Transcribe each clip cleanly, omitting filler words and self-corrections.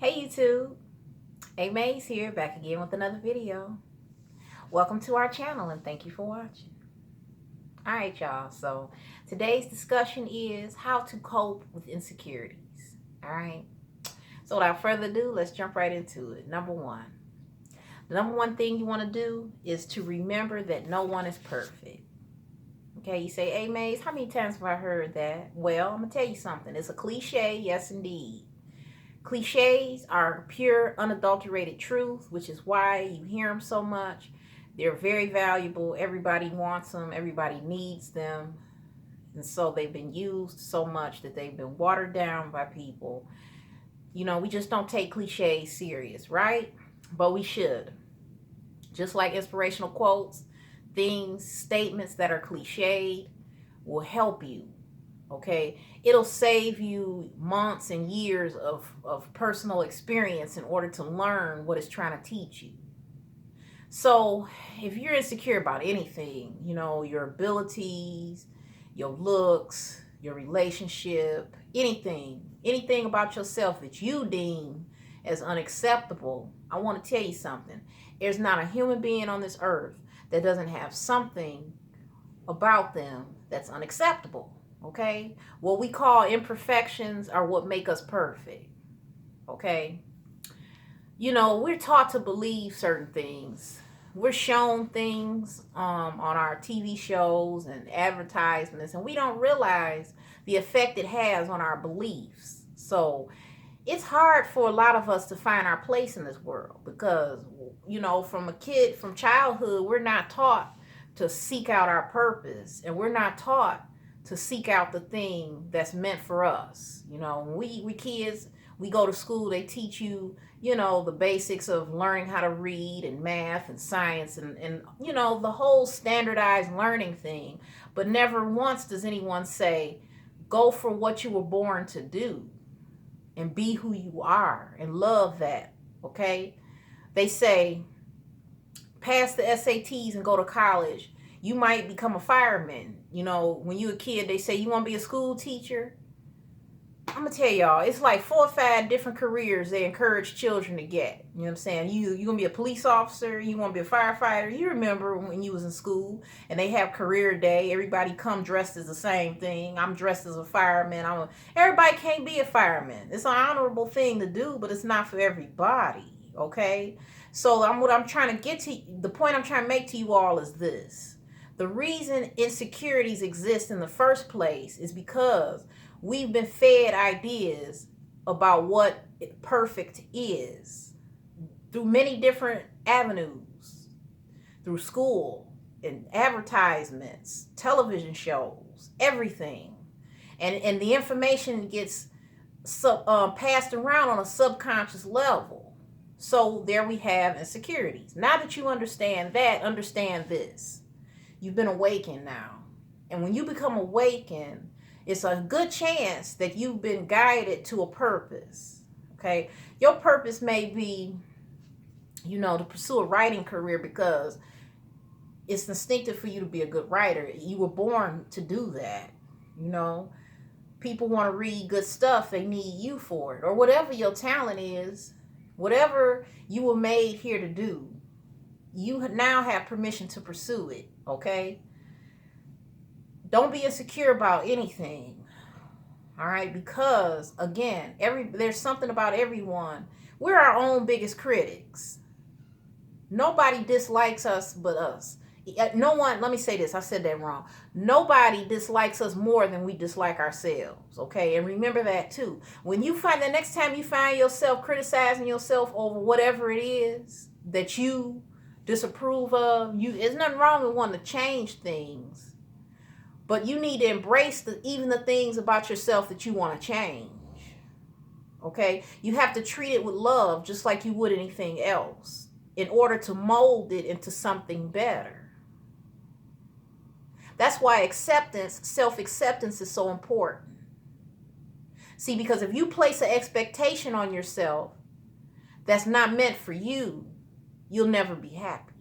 Hey YouTube, A Maze here, back again with another video. Welcome to our channel and thank you for watching. Alright y'all, so today's discussion is how to cope with insecurities. Alright, so without further ado, let's jump right into it. Number one. The number one thing you want to do is to remember that no one is perfect. Okay, you say, hey Maze, how many times have I heard that? Well, I'm going to tell you something. It's a cliche, yes indeed. Cliches are pure, unadulterated truth, which is why you hear them so much. They're very valuable. Everybody wants them. Everybody needs them. And so they've been used so much that they've been watered down by people. You know, we just don't take cliches serious, right? But we should. Just like inspirational quotes, things, statements that are cliched will help you. Okay, it'll save you months and years of personal experience in order to learn what it's trying to teach you. So if you're insecure about anything, you know, your abilities, your looks, your relationship, anything about yourself that you deem as unacceptable, I want to tell you something. There's not a human being on this earth that doesn't have something about them that's unacceptable. Okay, what we call imperfections are what make us perfect. Okay, you know, we're taught to believe certain things. We're shown things on our TV shows and advertisements, and we don't realize the effect it has on our beliefs. So it's hard for a lot of us to find our place in this world because, you know, from childhood, we're not taught to seek out our purpose, and we're not taught to seek out the thing that's meant for us. You know, when we kids, we go to school, they teach you, you know, the basics of learning how to read and math and science and you know, the whole standardized learning thing. But never once does anyone say, go for what you were born to do and be who you are and love that. Okay? They say, pass the SATs and go to college. You might become a fireman. You know, when you're a kid, they say you want to be a school teacher. I'm gonna tell y'all, it's like 4 or 5 different careers they encourage children to get. You know what I'm saying? You gonna be a police officer, you wanna be a firefighter. You remember when you was in school and they have career day, everybody come dressed as the same thing. I'm dressed as a fireman. Everybody can't be a fireman. It's an honorable thing to do, but it's not for everybody. Okay? So what I'm trying to get to, the point I'm trying to make to you all is this. The reason insecurities exist in the first place is because we've been fed ideas about what perfect is through many different avenues, through school and advertisements, television shows, everything. And the information gets passed around on a subconscious level. So there we have insecurities. Now that you understand that, understand this. You've been awakened now. And when you become awakened, it's a good chance that you've been guided to a purpose. Okay? Your purpose may be, you know, to pursue a writing career because it's instinctive for you to be a good writer. You were born to do that. You know, people want to read good stuff, they need you for it. Or whatever your talent is, whatever you were made here to do, you now have permission to pursue it. Okay? Don't be insecure about anything. All right? Because again, there's something about everyone. We're our own biggest critics. Nobody dislikes us but us. No one, let me say this, I said that wrong. Nobody dislikes us more than we dislike ourselves. Okay? And remember that too. When you find, the next time you find yourself criticizing yourself over whatever it is that you disapprove of, there's nothing wrong with wanting to change things, but you need to embrace even the things about yourself that you want to change. Okay, you have to treat it with love just like you would anything else in order to mold it into something better. That's why self-acceptance is so important. See, because if you place an expectation on yourself that's not meant for you, you'll never be happy.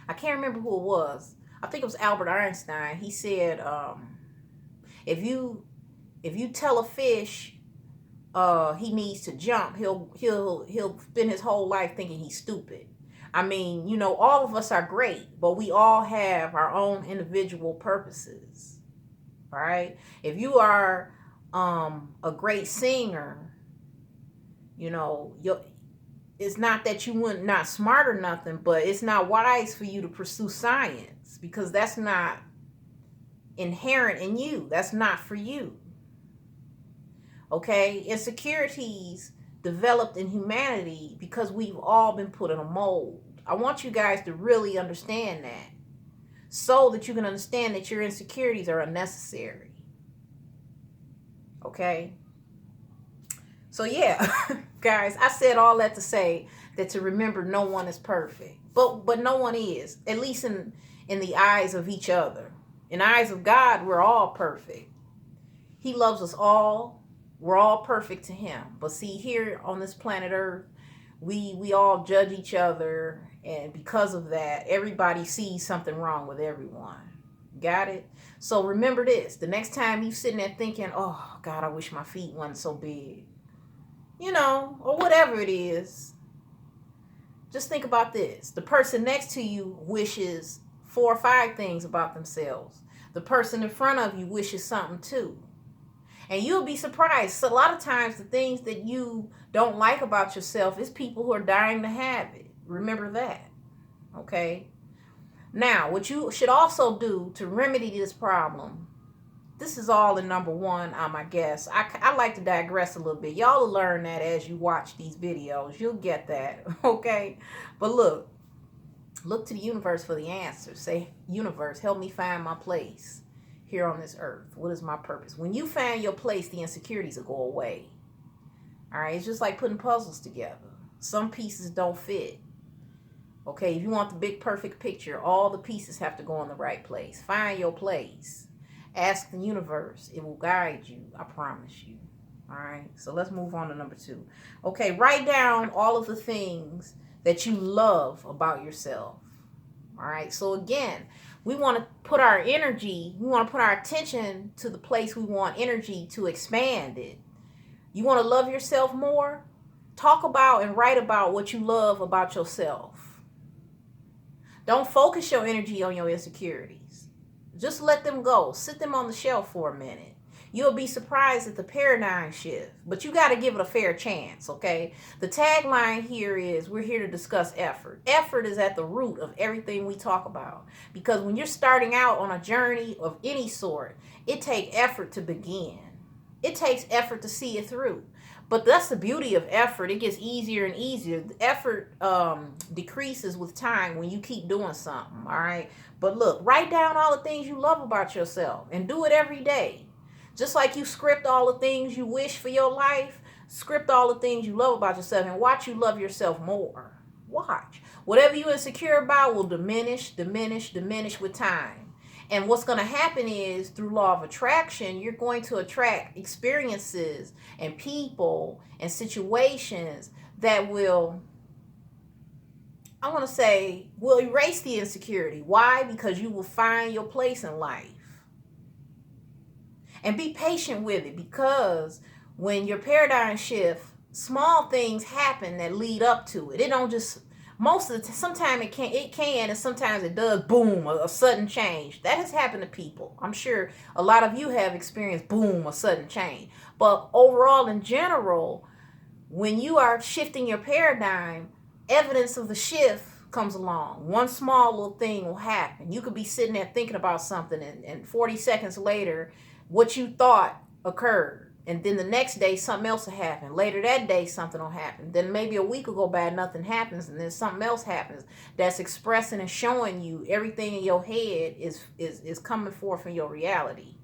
I can't remember who it was. I think it was Albert Einstein. He said, if you tell a fish he needs to jump, he'll spend his whole life thinking he's stupid. I mean, you know, all of us are great, but we all have our own individual purposes. Right? If you are a great singer, you know, it's not that you wouldn't not smart or nothing, but it's not wise for you to pursue science because that's not inherent in you. That's not for you. Okay? Insecurities developed in humanity because we've all been put in a mold. I want you guys to really understand that so that you can understand that your insecurities are unnecessary. Okay? So yeah, guys, I said all that to say that to remember no one is perfect. But no one is, at least in the eyes of each other. In the eyes of God, we're all perfect. He loves us all. We're all perfect to him. But see, here on this planet Earth, we all judge each other, and because of that, everybody sees something wrong with everyone. Got it? So remember this. The next time you sitting there thinking, oh God, I wish my feet weren't so big, you know, or whatever it is, just think about this. The person next to you wishes 4 or 5 things about themselves. The person in front of you wishes something too. And you'll be surprised. So a lot of times the things that you don't like about yourself is people who are dying to have it. Remember that. Okay? Now, what you should also do to remedy this problem, this is all in number 1, I guess. I like to digress a little bit. Y'all will learn that as you watch these videos. You'll get that, okay? But look to the universe for the answer. Say, universe, help me find my place here on this earth. What is my purpose? When you find your place, the insecurities will go away. All right? It's just like putting puzzles together. Some pieces don't fit. Okay? If you want the big perfect picture, all the pieces have to go in the right place. Find your place. Ask the universe. It will guide you. I promise you. All right. So let's move on to number 2. Okay. Write down all of the things that you love about yourself. All right. So again, we want to put our energy, we want to put our attention to the place we want energy to expand it. You want to love yourself more? Talk about and write about what you love about yourself. Don't focus your energy on your insecurities. Just let them go. Sit them on the shelf for a minute. You'll be surprised at the paradigm shift. But you got to give it a fair chance, okay? The tagline here is, we're here to discuss effort. Effort is at the root of everything we talk about. Because when you're starting out on a journey of any sort, it takes effort to begin. It takes effort to see it through. But that's the beauty of effort. It gets easier and easier. The effort decreases with time when you keep doing something, all right? But look, write down all the things you love about yourself and do it every day. Just like you script all the things you wish for your life, script all the things you love about yourself and watch you love yourself more. Watch. Whatever you're insecure about will diminish with time. And what's going to happen is, through law of attraction, you're going to attract experiences and people and situations that will, I want to say, will erase the insecurity. Why? Because you will find your place in life. And be patient with it, because when your paradigm shift, small things happen that lead up to it. It don't just, most of the time, sometimes it can, and sometimes it does, boom, a sudden change. That has happened to people. I'm sure a lot of you have experienced, boom, a sudden change. But overall, in general, when you are shifting your paradigm, evidence of the shift comes along. One small little thing will happen. You could be sitting there thinking about something, and 40 seconds later, what you thought occurred. And then the next day, something else will happen. Later that day, something will happen. Then maybe a week will go by, nothing happens, and then something else happens that's expressing and showing you everything in your head is coming forth in your reality.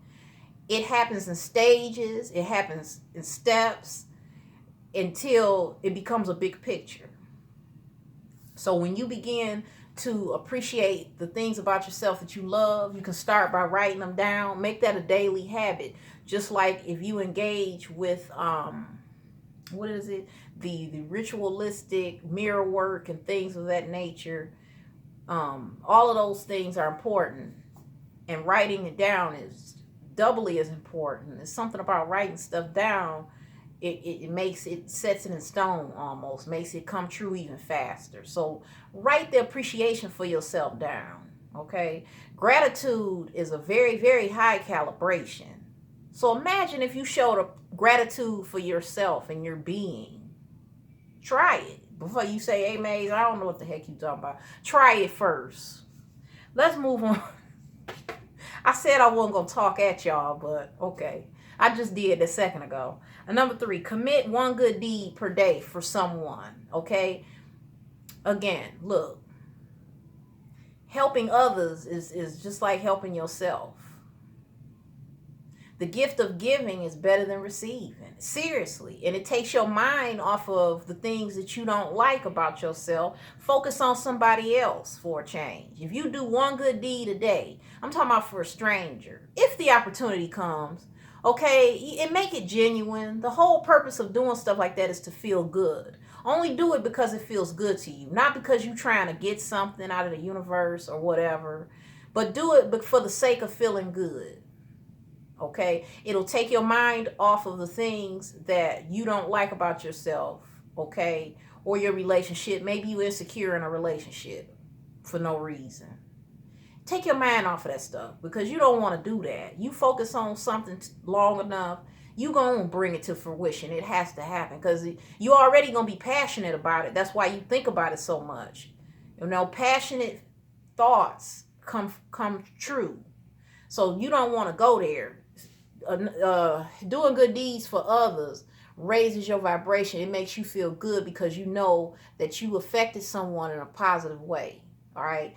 It happens in stages. It happens in steps until it becomes a big picture. So when you begin to appreciate the things about yourself that you love, you can start by writing them down. Make that a daily habit. Just like if you engage with what is it, the ritualistic mirror work and things of that nature, all of those things are important, and writing it down is doubly as important. It's something about writing stuff down. it makes it, sets it in stone almost, makes it come true even faster. So write the appreciation for yourself down. Okay, gratitude is a very, very high calibration. So imagine if you showed a gratitude for yourself and your being. Try it before you say, "Hey, Maze, I don't know what the heck you talking about." Try it first. Let's move on. I said I wasn't gonna talk at y'all, but okay. I just did a second ago. And number 3, commit one good deed per day for someone. Okay. Again, look, helping others is just like helping yourself. The gift of giving is better than receiving. Seriously. And it takes your mind off of the things that you don't like about yourself. Focus on somebody else for a change. If you do one good deed a day, I'm talking about for a stranger, if the opportunity comes, okay, and make it genuine. The whole purpose of doing stuff like that is to feel good. Only do it because it feels good to you, not because you're trying to get something out of the universe or whatever, but do it but for the sake of feeling good. Okay, it'll take your mind off of the things that you don't like about yourself, okay, or your relationship. Maybe you're insecure in a relationship for no reason. Take your mind off of that stuff, because you don't want to do that. You focus on something long enough, you gonna bring it to fruition. It has to happen, because you already gonna be passionate about it. That's why you think about it so much. You know, passionate thoughts come true. So you don't want to go there. Doing good deeds for others raises your vibration. It makes you feel good because you know that you affected someone in a positive way. All right,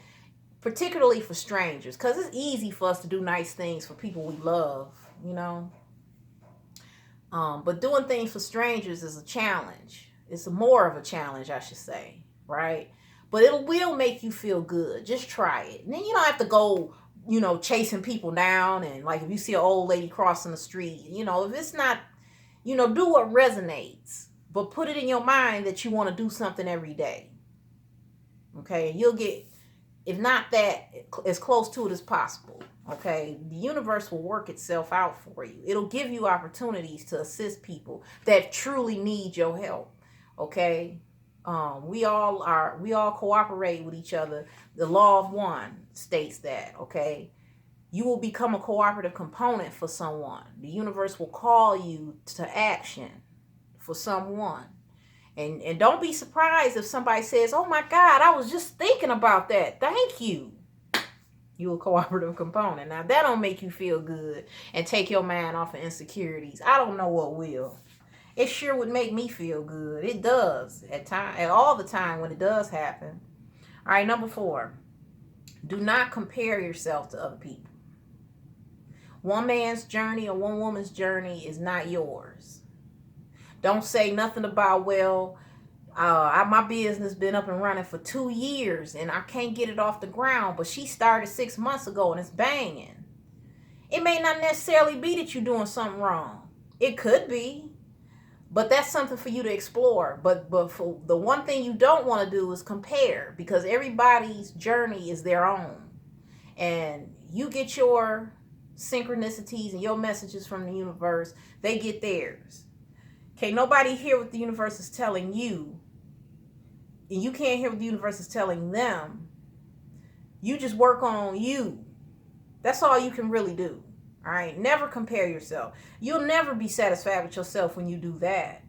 particularly for strangers, because it's easy for us to do nice things for people we love, you know. But doing things for strangers is a challenge. It's more of a challenge, I should say, right? But it will make you feel good. Just try it. And then you don't have to go, you know, chasing people down. And like if you see an old lady crossing the street, you know, if it's not, you know, do what resonates, but put it in your mind that you want to do something every day. Okay, you'll get, if not that, as close to it as possible. Okay, the universe will work itself out for you. It'll give you opportunities to assist people that truly need your help. Okay, we all cooperate with each other. The law of one states that. Okay, you will become a cooperative component for someone. The universe will call you to action for someone. And don't be surprised if somebody says, "Oh my God, I was just thinking about that. Thank you." You're a cooperative component. Now that don't make you feel good and take your mind off of insecurities. I don't know what will. It sure would make me feel good. It does at all the time when it does happen. All right, number 4. Do not compare yourself to other people. One man's journey or one woman's journey is not yours. Don't say nothing about, well, my business been up and running for 2 years and I can't get it off the ground, but she started 6 months ago and it's banging. It may not necessarily be that you're doing something wrong. It could be, but that's something for you to explore. But for the one thing you don't want to do is compare, because everybody's journey is their own. And you get your synchronicities and your messages from the universe, they get theirs. Okay, nobody hear what the universe is telling you, and you can't hear what the universe is telling them. You just work on you. That's all you can really do. All right, never compare yourself. You'll never be satisfied with yourself when you do that.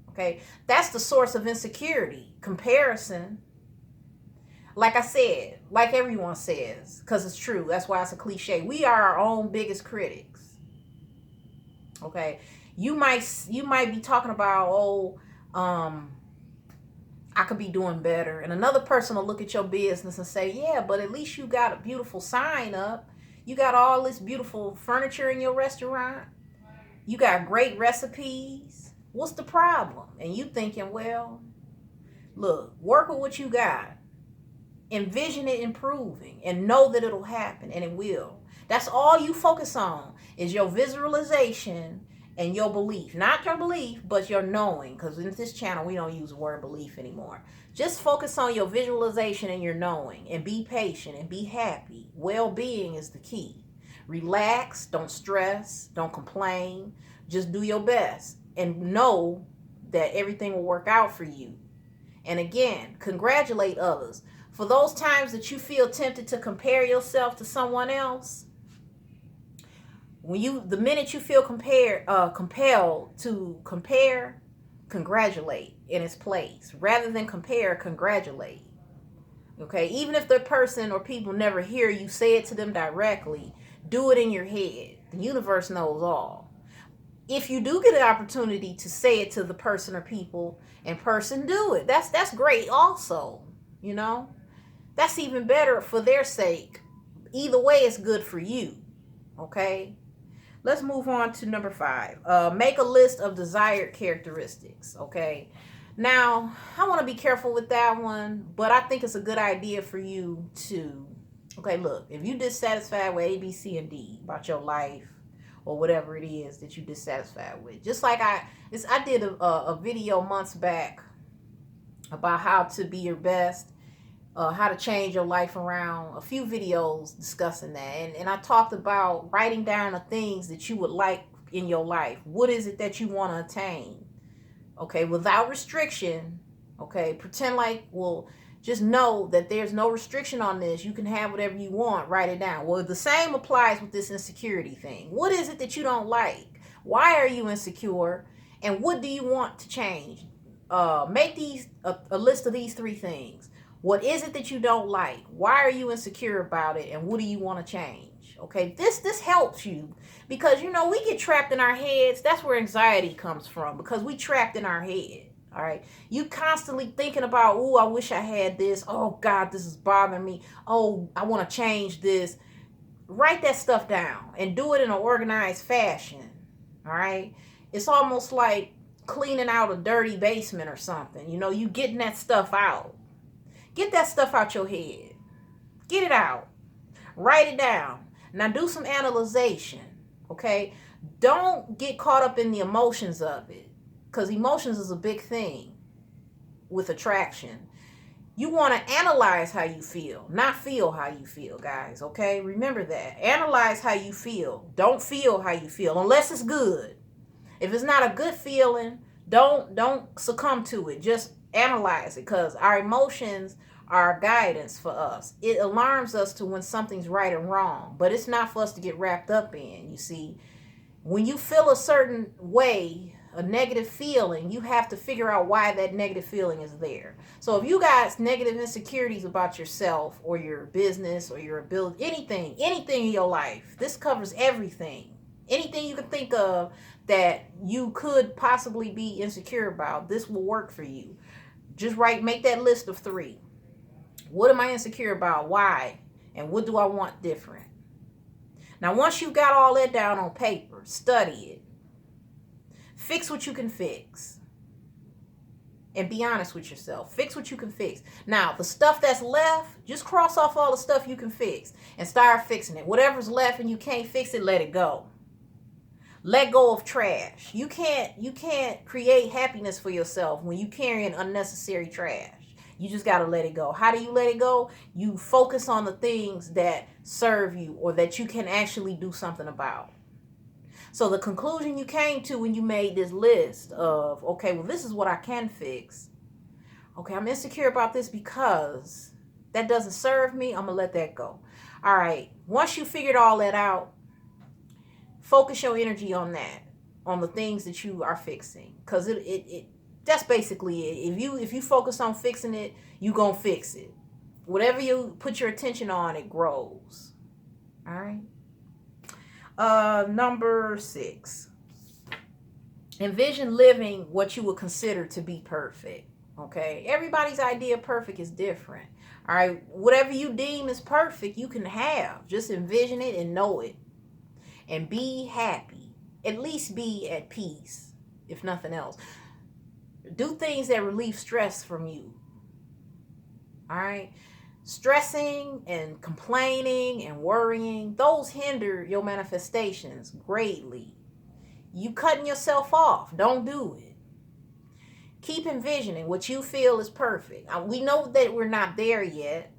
Okay, that's the source of insecurity, comparison. Like I said, like everyone says, because it's true. That's why it's a cliche. We are our own biggest critics. Okay. You might be talking about, I could be doing better. And another person will look at your business and say, yeah, but at least you got a beautiful sign up. You got all this beautiful furniture in your restaurant. You got great recipes. What's the problem? And you thinking, well, look, work with what you got. Envision it improving and know that it'll happen, and it will. That's all you focus on is your visualization and your belief. Not your belief, but your knowing. Because in this channel, we don't use the word belief anymore. Just focus on your visualization and your knowing. And be patient and be happy. Well-being is the key. Relax. Don't stress. Don't complain. Just do your best and know that everything will work out for you. And again, congratulate others. For those times that you feel tempted to compare yourself to someone else, the minute you feel compelled to compare, congratulate in its place. Rather than compare, congratulate. Okay, even if the person or people never hear you say it to them directly, do it in your head. The universe knows all. If you do get an opportunity to say it to the person or people in person, do it. That's great also. You know, that's even better for their sake. Either way, it's good for you. Okay. Let's move on to number 5. Make a list of desired characteristics. Okay. Now, I want to be careful with that one, but I think it's a good idea for you to, okay, look, if you're dissatisfied with A, B, C, and D about your life or whatever it is that you're dissatisfied with, just like I did a video months back about how to be your best, how to change your life around, a few videos discussing that. And I talked about writing down the things that you would like in your life. What is it that you want to attain? Okay, without restriction. Okay, pretend like, well, just know that there's no restriction on this. You can have whatever you want. Write it down. Well, the same applies with this insecurity thing. What is it that you don't like? Why are you insecure? And what do you want to change? Make these a list of these 3 things. What is it that you don't like? Why are you insecure about it? And what do you want to change? Okay, this helps you because, you know, we get trapped in our heads. That's where anxiety comes from, because we trapped in our head. All right, you constantly thinking about, oh, I wish I had this. Oh God, this is bothering me. Oh, I want to change this. Write that stuff down and do it in an organized fashion. All right, it's almost like cleaning out a dirty basement or something. You know, you getting that stuff out. Get that stuff out your head. Get it out. Write it down. Now do some analyzation, okay? Don't get caught up in the emotions of it, because emotions is a big thing with attraction. You want to analyze how you feel, not feel how you feel, guys, okay? Remember that. Analyze how you feel. Don't feel how you feel unless it's good. If it's not a good feeling, don't succumb to it. Just analyze it, because our emotions are guidance for us. It alarms us to when something's right or wrong, but it's not for us to get wrapped up in. You see, when you feel a certain way, a negative feeling, you have to figure out why that negative feeling is there. So if you got negative insecurities about yourself or your business or your ability, anything in your life, this covers everything. Anything you can think of that you could possibly be insecure about, this will work for you. Just make that list of 3. What am I insecure about? Why? And what do I want different? Now, once you've got all that down on paper, study it. Fix what you can fix. And be honest with yourself. Fix what you can fix. Now, the stuff that's left, just cross off all the stuff you can fix and start fixing it. Whatever's left and you can't fix it, let it go. Let go of trash. You can't create happiness for yourself when you carrying unnecessary trash. You just got to let it go. How do you let it go? You focus on the things that serve you or that you can actually do something about. So the conclusion you came to when you made this list of, okay, well, this is what I can fix. Okay, I'm insecure about this because that doesn't serve me. I'm going to let that go. All right. Once you figured all that out, focus your energy on that, on the things that you are fixing, because that's basically it. If you focus on fixing it, you gonna fix it. Whatever you put your attention on, it grows. All right. Number 6. Envision living what you would consider to be perfect. Okay. Everybody's idea of perfect is different. All right. Whatever you deem is perfect, you can have. Just envision it and know it. And be happy. At least be at peace, if nothing else. Do things that relieve stress from you. All right? Stressing and complaining and worrying, those hinder your manifestations greatly. You cutting yourself off. Don't do it. Keep envisioning what you feel is perfect. We know that we're not there yet,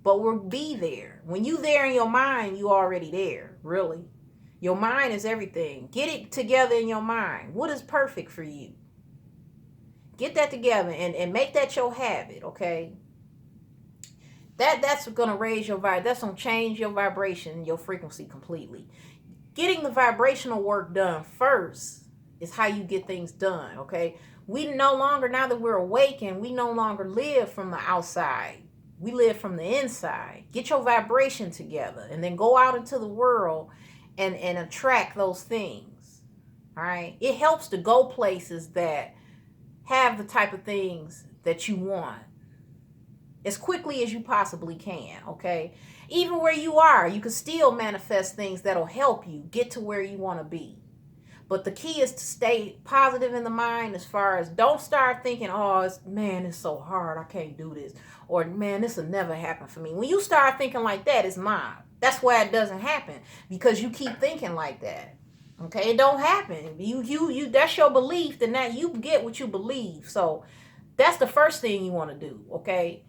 but we'll be there. When you there in your mind, you already there, really. Your mind is everything. Get it together in your mind. What is perfect for you? Get that together and make that your habit, okay? That's gonna raise your vibe. That's gonna change your vibration, your frequency completely. Getting the vibrational work done first is how you get things done, okay? We no longer, now that we're awakened, we no longer live from the outside. We live from the inside. Get your vibration together and then go out into the world and attract those things. All right? It helps to go places that have the type of things that you want as quickly as you possibly can, okay? Even where you are, you can still manifest things that'll help you get to where you want to be. But the key is to stay positive in the mind, as far as don't start thinking, oh, it's so hard, I can't do this. Or, man, this will never happen for me. When you start thinking like that, it's mine. That's why it doesn't happen, because you keep thinking like that. Okay, it don't happen. You that's your belief, then that you get what you believe. So that's the first thing you want to do, okay?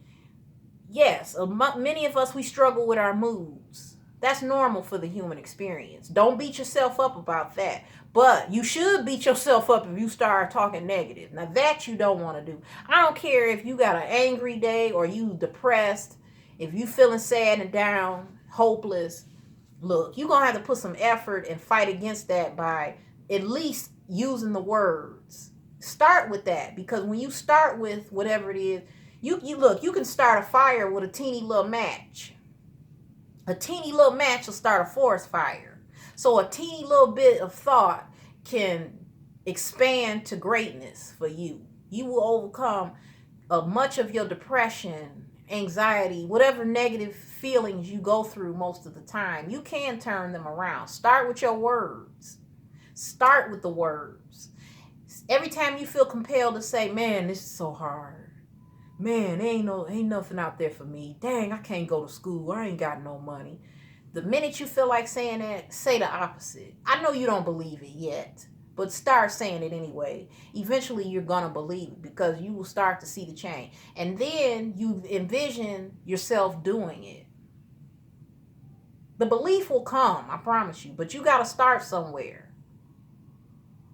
Yes, many of us, we struggle with our moods. That's normal for the human experience. Don't beat yourself up about that. But you should beat yourself up if you start talking negative. Now that you don't want to do. I don't care if you got an angry day or you depressed, if you feeling sad and down, hopeless. Look, you're going to have to put some effort and fight against that by at least using the words. Start with that, because when you start with whatever it is, you look, you can start a fire with a teeny little match. A teeny little match will start a forest fire. So a teeny little bit of thought can expand to greatness for you. You will overcome much of your depression, anxiety, whatever negative feelings you go through most of the time. You can turn them around. Start with your words. Start with the words. Every time you feel compelled to say, man, this is so hard. Man, ain't nothing out there for me. Dang, I can't go to school. I ain't got no money. The minute you feel like saying that, say the opposite. I know you don't believe it yet, but start saying it anyway. Eventually, you're going to believe it, because you will start to see the change. And then you envision yourself doing it. The belief will come, I promise you, but you got to start somewhere.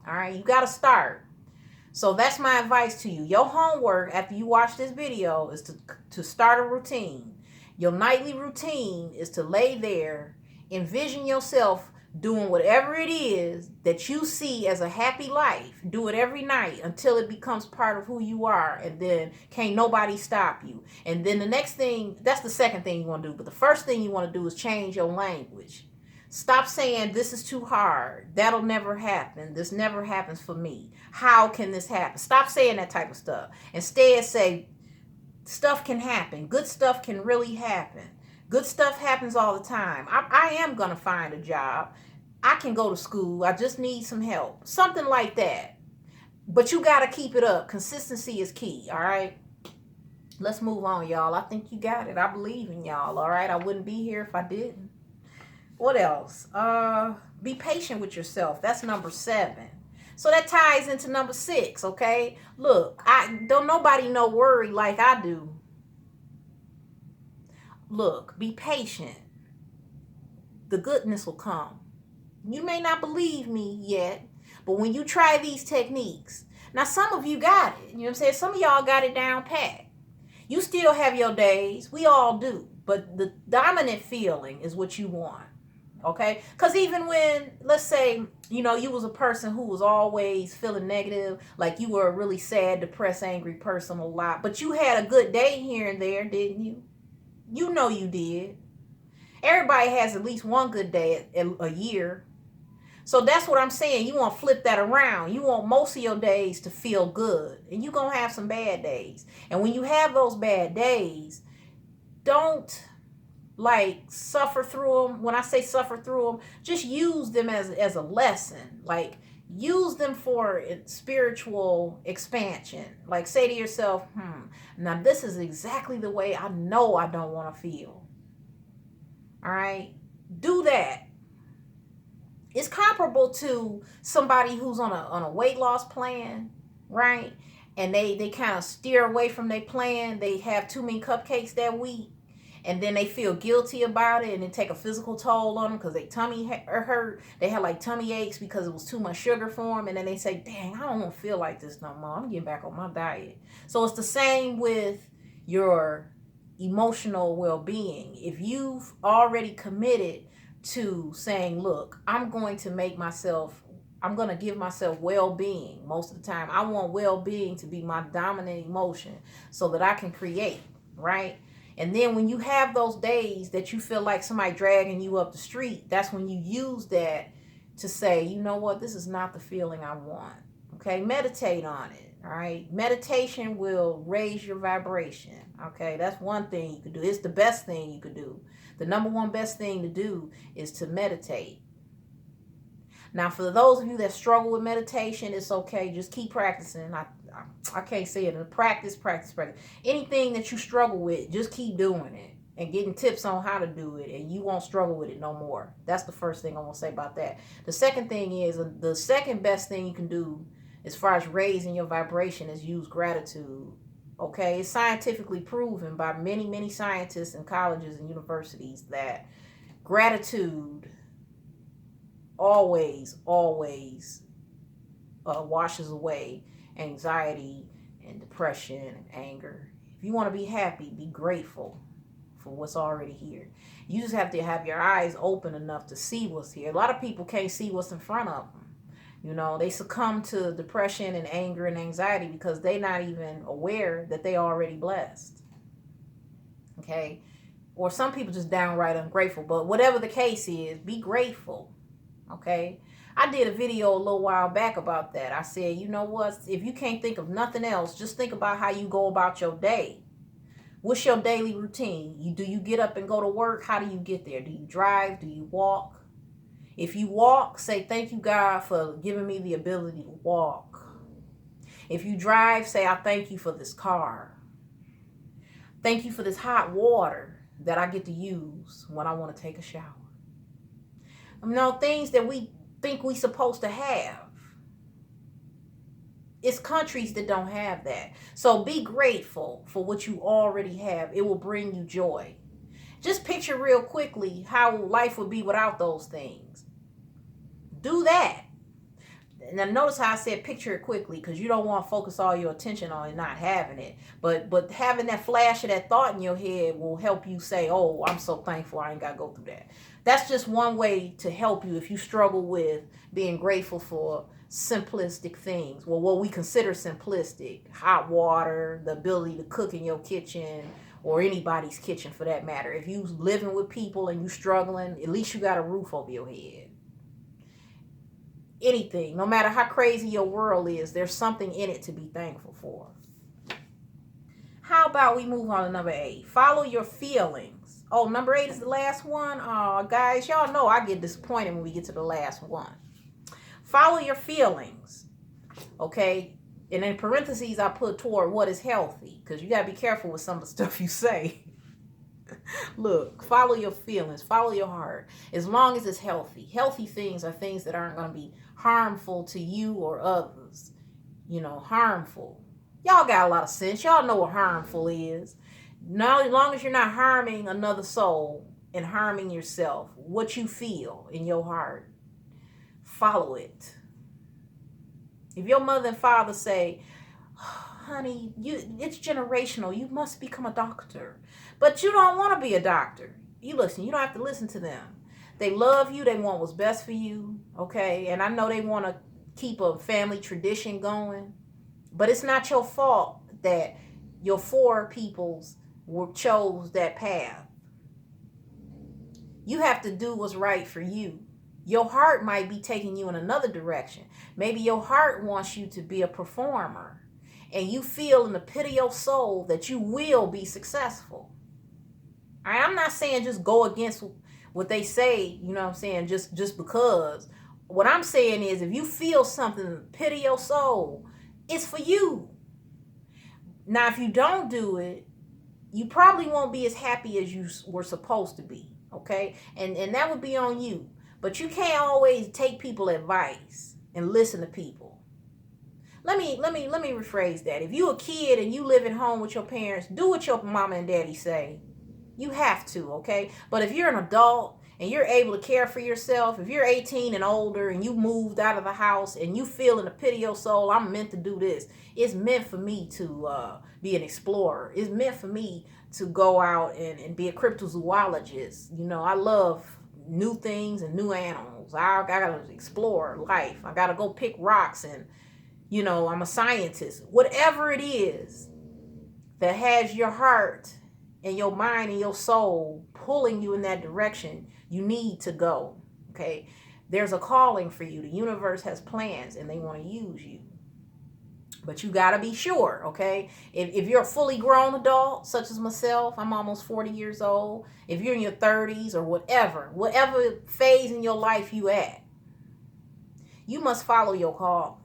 All right, you got to start. So that's my advice to you. Your homework after you watch this video is to start a routine. Your nightly routine is to lay there, envision yourself doing whatever it is that you see as a happy life. Do it every night until it becomes part of who you are, and then can't nobody stop you. And then the next thing, that's the second thing you want to do. But the first thing you want to do is change your language. Stop saying, this is too hard. That'll never happen. This never happens for me. How can this happen? Stop saying that type of stuff. Instead, say, stuff can happen. Good stuff can really happen. Good stuff happens all the time. I am going to find a job. I can go to school. I just need some help. Something like that. But you got to keep it up. Consistency is key, all right? Let's move on, y'all. I think you got it. I believe in y'all, all right? I wouldn't be here if I didn't. What else? Be patient with yourself. That's number 7. So that ties into number 6, okay? Look, don't nobody know worry like I do. Look, be patient. The goodness will come. You may not believe me yet, but when you try these techniques, now some of you got it. You know what I'm saying? Some of y'all got it down pat. You still have your days. We all do. But the dominant feeling is what you want. Okay, because even when, let's say, you was a person who was always feeling negative, like you were a really sad, depressed, angry person a lot, but you had a good day here and there, didn't you? You know you did. Everybody has at least one good day a year. So that's what I'm saying. You want to flip that around. You want most of your days to feel good, and you're going to have some bad days. And when you have those bad days, don't suffer through them. When I say suffer through them, just use them as a lesson. Like, use them for spiritual expansion. Like, say to yourself, now this is exactly the way I know I don't want to feel. All right, do that. It's comparable to somebody who's on a weight loss plan, right? And they kind of steer away from their plan. They have too many cupcakes that week. and then they feel guilty about it, and it take a physical toll on them because their tummy hurt. They had like tummy aches because it was too much sugar for them, and then they say, dang, I don't want to feel like this no more. I'm getting back on my diet. So it's the same with your emotional well-being. If you've already committed to saying, look, I'm going to give myself well-being. Most of the time I want well-being to be my dominant emotion so that I can create, right? And then when you have those days that you feel like somebody dragging you up the street, that's when you use that to say, you know what, this is not the feeling I want. Okay, meditate on it. All right, meditation will raise your vibration. Okay, that's one thing you could do. It's the best thing you could do. The number one best thing to do is to meditate. Now, for those of you that struggle with meditation, it's okay. Just keep practicing. I can't say it. Practice. Anything that you struggle with, just keep doing it and getting tips on how to do it, and you won't struggle with it no more. That's the first thing I want to say about that. The second thing is, the second best thing you can do as far as raising your vibration is use gratitude. Okay, it's scientifically proven by many, many scientists in colleges and universities that gratitude always washes away anxiety and depression and anger. If you want to be happy, be grateful for what's already here. You just have to have your eyes open enough to see what's here. A lot of people can't see what's in front of them. You know, they succumb to depression and anger and anxiety because they're not even aware that they already blessed. Okay? Or some people just downright ungrateful. But whatever the case is, be grateful. Okay? I did a video a little while back about that. I said, you know what? If you can't think of nothing else, just think about how you go about your day. What's your daily routine? Do you get up and go to work? How do you get there? Do you drive? Do you walk? If you walk, say, thank you, God, for giving me the ability to walk. If you drive, say, I thank you for this car. Thank you for this hot water that I get to use when I want to take a shower. You know, things that we think we supposed to have. It's countries that don't have that. So be grateful for what you already have. It will bring you joy. Just picture real quickly how life would be without those things. Do that. Now notice how I said picture it quickly, because you don't want to focus all your attention on it not having it. But having that flash of that thought in your head will help you say, oh, I'm so thankful I ain't got to go through that. That's just one way to help you if you struggle with being grateful for simplistic things. Well, what we consider simplistic, hot water, the ability to cook in your kitchen, or anybody's kitchen for that matter. If you living with people and you struggling, at least you got a roof over your head. Anything, no matter how crazy your world is, there's something in it to be thankful for. How about we move on to number 8? Follow your feelings. Oh, number 8 is the last one. Oh, guys, y'all know I get disappointed when we get to the last one. Follow your feelings. Okay? And in parentheses, I put toward what is healthy, because you got to be careful with some of the stuff you say. Look, follow your feelings, follow your heart, as long as it's healthy. Healthy things are things that aren't going to be harmful to you or others. You know, harmful. Y'all got a lot of sense. Y'all know what harmful is. Now, as long as you're not harming another soul and harming yourself, what you feel in your heart, follow it. If your mother and father say, honey, it's generational, you must become a doctor. But you don't want to be a doctor. You don't have to listen to them. They love you. They want what's best for you. Okay. And I know they want to keep a family tradition going. But it's not your fault that your forepeoples chose that path. You have to do what's right for you. Your heart might be taking you in another direction. Maybe your heart wants you to be a performer. And you feel in the pit of your soul that you will be successful. All right, I'm not saying just go against what they say, you know what I'm saying, just because. What I'm saying is, if you feel something in the pit of your soul, it's for you. Now, if you don't do it, you probably won't be as happy as you were supposed to be, okay? And that would be on you. But you can't always take people's advice and listen to people. Let me rephrase that. If you a kid and you live at home with your parents, do what your mama and daddy say. You have to, okay? But if you're an adult and you're able to care for yourself, if you're 18 and older and you moved out of the house and you feel in the pit of your soul, I'm meant to do this. It's meant for me to be an explorer. It's meant for me to go out and be a cryptozoologist. You know, I love new things and new animals. I gotta explore life. I gotta go pick rocks and, you know, I'm a scientist. Whatever it is that has your heart and your mind and your soul pulling you in that direction, you need to go. Okay? There's a calling for you. The universe has plans and they want to use you. But you got to be sure, okay? If you're a fully grown adult, such as myself, I'm almost 40 years old. If you're in your 30s or whatever phase in your life you at, you must follow your call.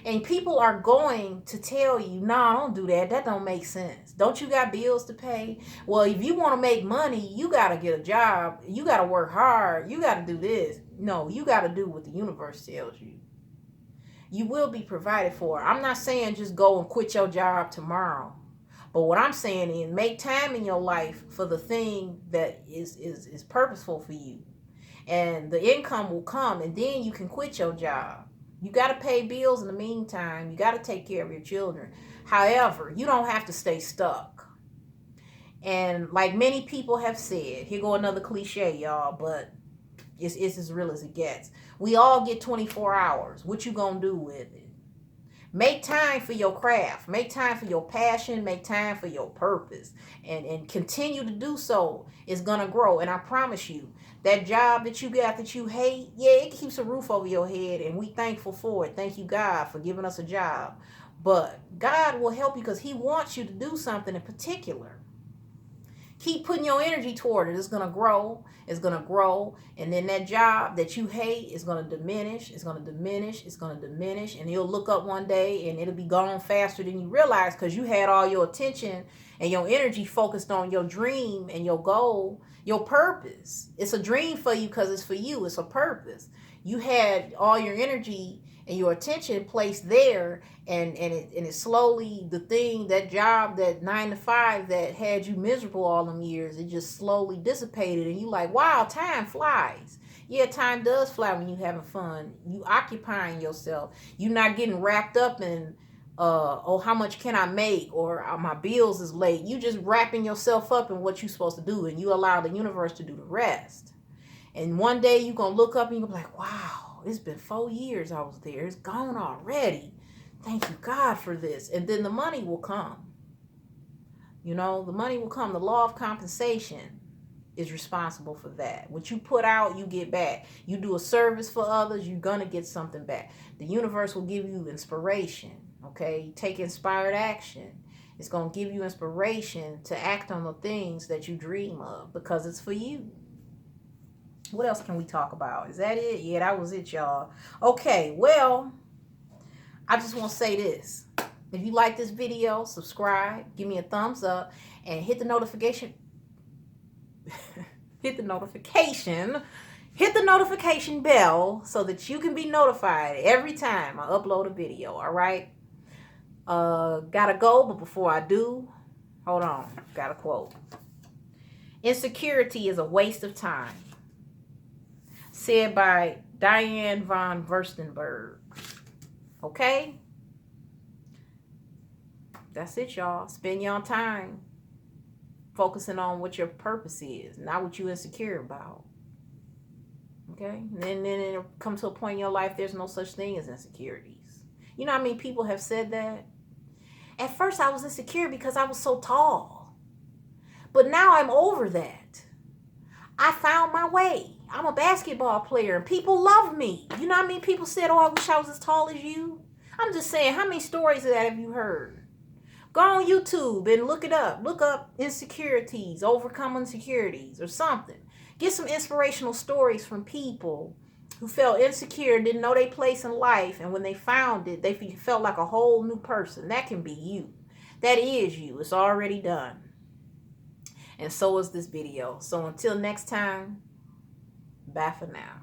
And people are going to tell you, nah, don't do that. That don't make sense. Don't you got bills to pay? Well, if you want to make money, you got to get a job. You got to work hard. You got to do this. No, you got to do what the universe tells you. You will be provided for. I'm not saying just go and quit your job tomorrow. But what I'm saying is make time in your life for the thing that is purposeful for you. And the income will come, and then you can quit your job. You got to pay bills in the meantime. You got to take care of your children. However, you don't have to stay stuck. And like many people have said, here go another cliche, y'all, but it's as real as it gets. We all get 24 hours. What you gonna do with it? Make time for your craft. Make time for your passion. Make time for your purpose. And continue to do so. It's gonna grow. And I promise you, that job that you got that you hate, yeah, it keeps a roof over your head, and we thankful for it. Thank you, God, for giving us a job. But God will help you because he wants you to do something in particular. Keep putting your energy toward it. It's going to grow. It's going to grow. And then that job that you hate is going to diminish. It's going to diminish. It's going to diminish. And you'll look up one day and it'll be gone faster than you realize because you had all your attention and your energy focused on your dream and your goal, your purpose. It's a dream for you because it's for you. It's a purpose. You had all your energy and your attention placed there, and it slowly, the thing, that job, that 9 to 5 that had you miserable all them years, it just slowly dissipated, and you like, wow, time flies. Yeah, time does fly when you having fun. You occupying yourself. You not getting wrapped up in oh, how much can I make, or my bills is late. You just wrapping yourself up in what you're supposed to do, and you allow the universe to do the rest. And one day you're gonna look up and you're gonna be like, wow, it's been 4 years I was there. It's gone already. Thank you, God, for this. And then the money will come. You know, the money will come. The law of compensation is responsible for that. What you put out, you get back. You do a service for others, you're going to get something back. The universe will give you inspiration, okay? Take inspired action. It's going to give you inspiration to act on the things that you dream of because it's for you. What else can we talk about? Is that it? Yeah, that was it, y'all. Okay, well, I just want to say this. If you like this video, subscribe, give me a thumbs up, and hit the notification. Hit the notification bell so that you can be notified every time I upload a video, all right? Gotta go, but before I do, hold on, got a quote. Insecurity is a waste of time. Said by Diane von Furstenberg. Okay? That's it, y'all. Spend your time focusing on what your purpose is, not what you're insecure about. Okay? And then it'll come to a point in your life there's no such thing as insecurities. You know how many people have said that? At first I was insecure because I was so tall. But now I'm over that. I found my way. I'm a basketball player and people love me. You know what I mean? People said, oh, I wish I was as tall as you. I'm just saying, how many stories of that have you heard? Go on YouTube and look it up. Look up insecurities, overcome insecurities or something. Get some inspirational stories from people who felt insecure, didn't know their place in life. And when they found it, they felt like a whole new person. That can be you. That is you. It's already done. And so is this video. So until next time, bye for now.